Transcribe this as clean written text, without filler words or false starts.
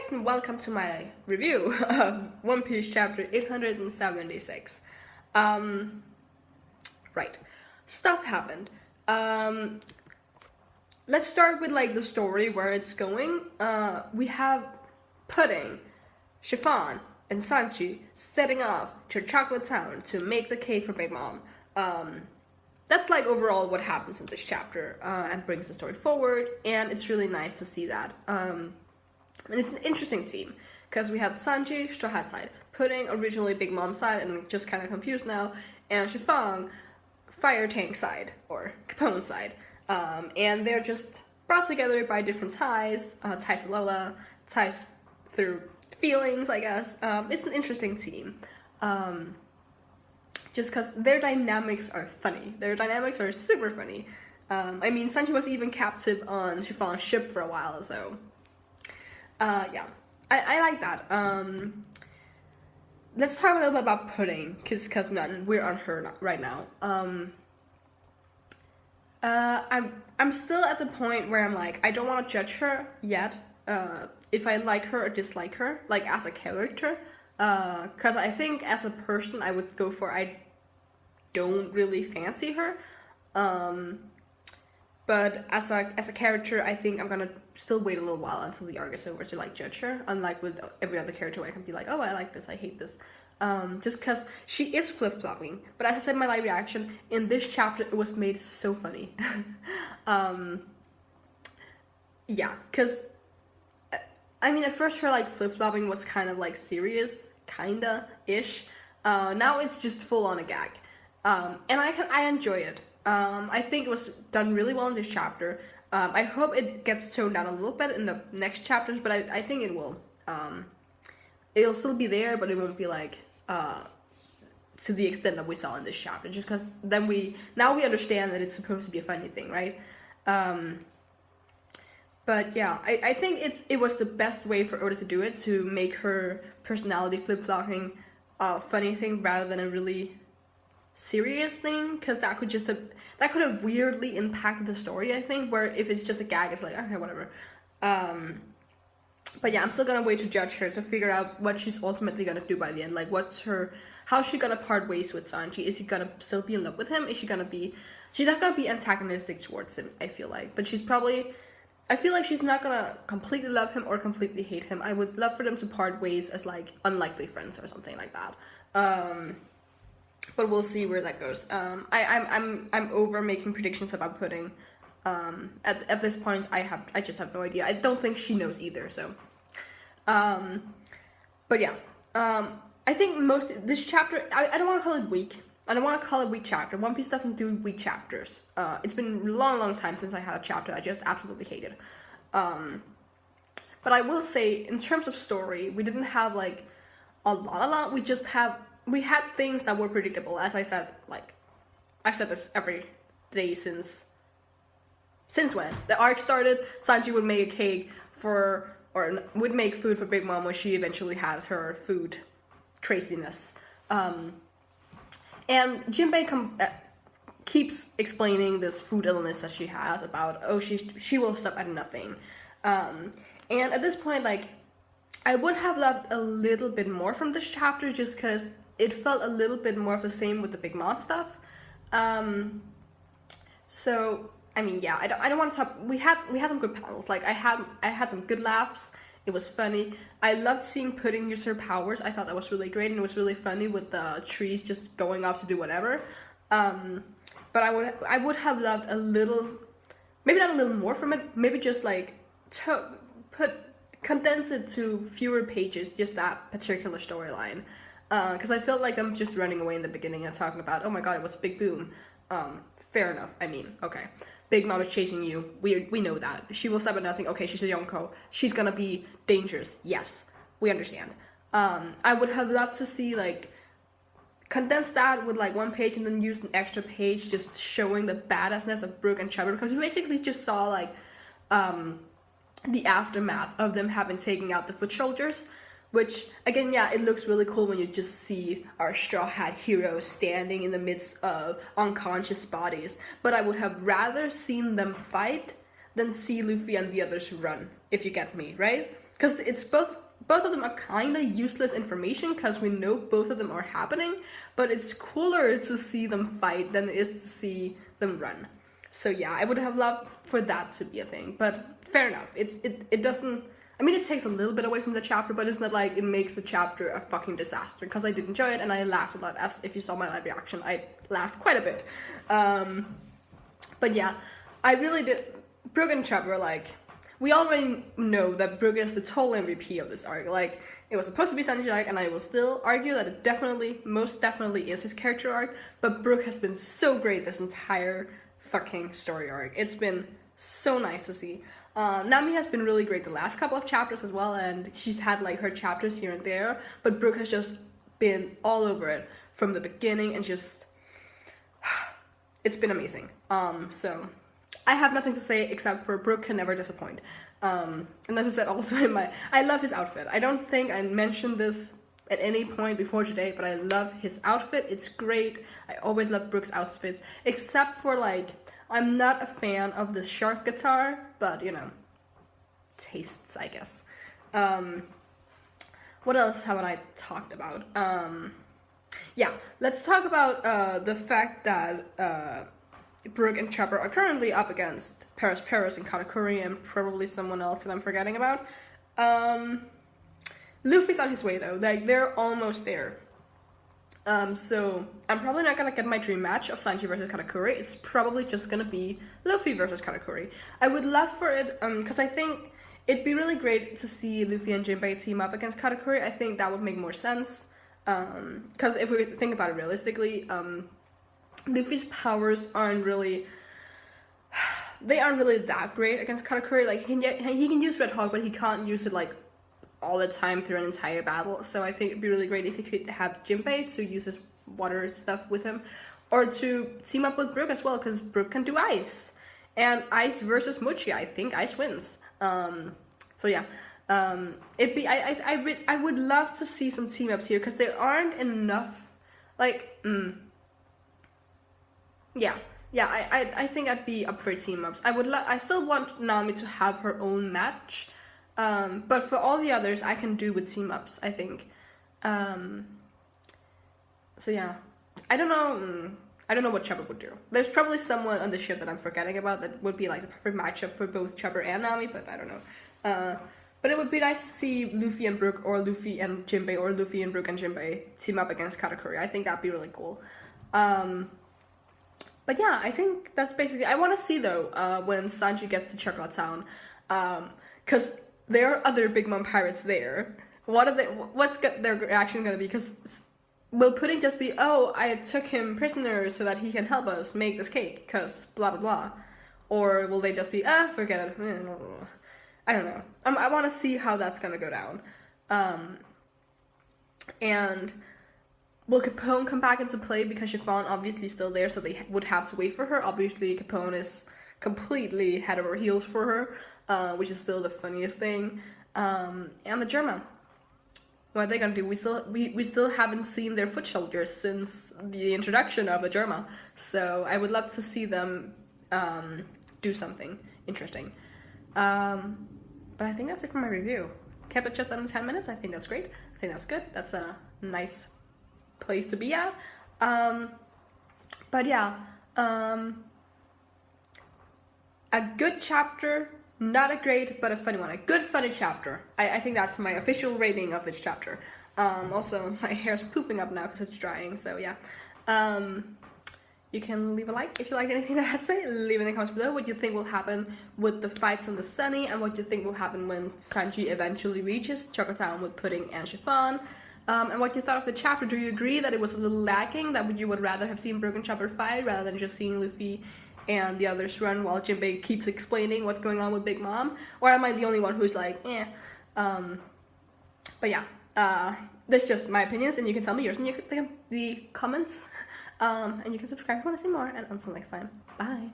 guys, and welcome to my review of One Piece chapter 876. Right. Stuff happened. Let's start with the story where it's going. We have Pudding, Chiffon, and Sanchi setting off to Chocolate Town to make the cake for Big Mom. That's overall what happens in this chapter and brings the story forward, and it's really nice to see that. And it's an interesting team because we had Sanji, Straw Hat side, Pudding, originally Big Mom side, and just kind of confused now, and Chiffon, Fire Tank side, or Capone side. And they're just brought together by different ties, ties to Lola, ties through feelings, I guess. It's an interesting team. Just because their dynamics are funny. Their dynamics are super funny. Sanji was even captive on Chiffon's ship for a while, so... yeah, I like that. Let's talk a little bit about Pudding, because we're on her right now. I'm still at the point where I'm I don't want to judge her yet, if I like her or dislike her, as a character, because I think as a person I would go for I don't really fancy her, but as a character, I think I'm gonna still wait a little while until the arc is over to judge her. Unlike with every other character, where I can be oh, I like this, I hate this. Just because she is flip-flopping. But as I said in my live reaction, in this chapter, it was made so funny. Yeah, because at first her flip-flopping was kind of serious, kinda-ish. Now it's just full on a gag. And I enjoy it. I think it was done really well in this chapter. I hope it gets toned down a little bit in the next chapters, but I think it will. It'll still be there, but it won't be to the extent that we saw in this chapter, just because then now we understand that it's supposed to be a funny thing, right? But yeah, I think it was the best way for Oda to do it, to make her personality flip-flopping a funny thing rather than a really serious thing, because that could have weirdly impacted the story, I think, where if it's just a gag, it's okay, whatever. But yeah, I'm still gonna wait to judge her, to figure out what she's ultimately gonna do by the end. How's she gonna part ways with Sanji? Is she gonna still be in love with him? She's not gonna be antagonistic towards him, I feel but I feel like she's not gonna completely love him or completely hate him. I would love for them to part ways as unlikely friends or something like that. But we'll see where that goes. I'm over making predictions about Pudding. At this point, I just have no idea. I don't think she knows either. So, but yeah, I think this chapter. I don't want to call it weak. I don't want to call it weak chapter. One Piece doesn't do weak chapters. It's been a long time since I had a chapter I just absolutely hated. But I will say, in terms of story, we didn't have a lot. We had things that were predictable. As I said, I've said this every day since when the arc started. Sanji would make a cake would make food for Big Mom when she eventually had her food craziness. And Jinbei keeps explaining this food illness that she has about, she will stop at nothing. And at this point, I would have loved a little bit more from this chapter, just because it felt a little bit more of the same with the Big Mom stuff. So yeah, I don't want to talk. We had some good panels. I had some good laughs. It was funny. I loved seeing Pudding use her powers. I thought that was really great, and it was really funny with the trees just going off to do whatever. But I would have loved a little, maybe not a little more from it. Maybe just condense it to fewer pages, just that particular storyline. Because I felt like I'm just running away in the beginning and talking about, oh my god, it was a big boom. Fair enough. Okay. Big Mom is chasing you. We know that. She will stop at nothing. Okay, she's a Yonko. She's gonna be dangerous. Yes, we understand. I would have loved to see, condense that with, one page and then use an extra page just showing the badassness of Brook and Chubber, because we basically just saw, the aftermath of them having taken out the foot soldiers. Which, again, yeah, it looks really cool when you just see our Straw Hat heroes standing in the midst of unconscious bodies. But I would have rather seen them fight than see Luffy and the others run, if you get me, right? because it's both of them are kind of useless information because we know both of them are happening, but it's cooler to see them fight than it is to see them run. So yeah, I would have loved for that to be a thing, but fair enough. It doesn't, I mean, it takes a little bit away from the chapter, but it's not like it makes the chapter a fucking disaster, because I did enjoy it and I laughed a lot. As if you saw my live reaction, I laughed quite a bit. But yeah, I really did. Brook and Chubb were like, we already know that Brook is the total MVP of this arc. Like, it was supposed to be Sanji arc, and I will still argue that it most definitely is his character arc, but Brook has been so great this entire fucking story arc. It's been so nice to see. Nami has been really great the last couple of chapters as well, and she's had like her chapters here and there, but Brook has just been all over it from the beginning, and just it's been amazing. So I have nothing to say except for Brook can never disappoint. And as I said also I love his outfit. I don't think I mentioned this at any point before today, but I love his outfit. It's great. I always love Brook's outfits, except for like, I'm not a fan of the shark guitar, but you know, tastes, I guess. What else haven't I talked about? Yeah, let's talk about the fact that Brook and Chopper are currently up against Paris and Katakuri and probably someone else that I'm forgetting about. Luffy's on his way though, like they're almost there. So I'm probably not gonna get my dream match of Sanji versus Katakuri. It's probably just gonna be Luffy versus Katakuri. I would love for it, because I think it'd be really great to see Luffy and Jinbei team up against Katakuri. I think that would make more sense. Because if we think about it realistically, Luffy's powers aren't really that great against Katakuri. Like he can use Red Hawk, but he can't use it like all the time through an entire battle. So I think it'd be really great if he could have Jinbei to use his water stuff with him, or to team up with Brook as well, because Brook can do ice, and ice versus Mochi, I think ice wins. So yeah, it'd be I would love to see some team ups here, because there aren't enough. Like, yeah, I think I'd be up for team ups. I still want Nami to have her own match. But for all the others, I can do with team ups, I think. So yeah, I don't know what Chopper would do. There's probably someone on the ship that I'm forgetting about that would be like the perfect matchup for both Chopper and Nami, but I don't know. But it would be nice to see Luffy and Brook, or Luffy and Jinbei, or Luffy and Brook and Jinbei team up against Katakuri. I think that'd be really cool. But yeah, I think that's basically. I want to see though when Sanji gets to Chocolate Town, because there are other Big Mom pirates there. What's their reaction gonna be? Because will Pudding just be, oh, I took him prisoner so that he can help us make this cake, cause blah blah blah, or will they just be, forget it? I don't know. I want to see how that's gonna go down. And will Capone come back into play, because Chiffon obviously still there, so they would have to wait for her. Obviously, Capone is completely head over heels for her, which is still the funniest thing. And the Germa. What are they gonna do? We still haven't seen their foot soldiers since the introduction of the Germa. So I would love to see them do something interesting. But I think that's it for my review. Kept it just under 10 minutes. I think that's great. I think that's good. That's a nice place to be at. But yeah, a good chapter, not a great, but a funny one. A good, funny chapter. I think that's my official rating of this chapter. Also, my hair's poofing up now because it's drying, so yeah. You can leave a like if you liked anything that I had to say. Leave in the comments below what you think will happen with the fights on the Sunny, and what you think will happen when Sanji eventually reaches Chocolate Town with Pudding and Chiffon. And what you thought of the chapter. Do you agree that it was a little lacking, that you would rather have seen Brook in Chapter 5 rather than just seeing Luffy and the others run while Jinbei keeps explaining what's going on with Big Mom? Or am I the only one who's like, eh? But yeah, that's just my opinions, and you can tell me yours in the comments. And you can subscribe if you want to see more, and until next time, bye!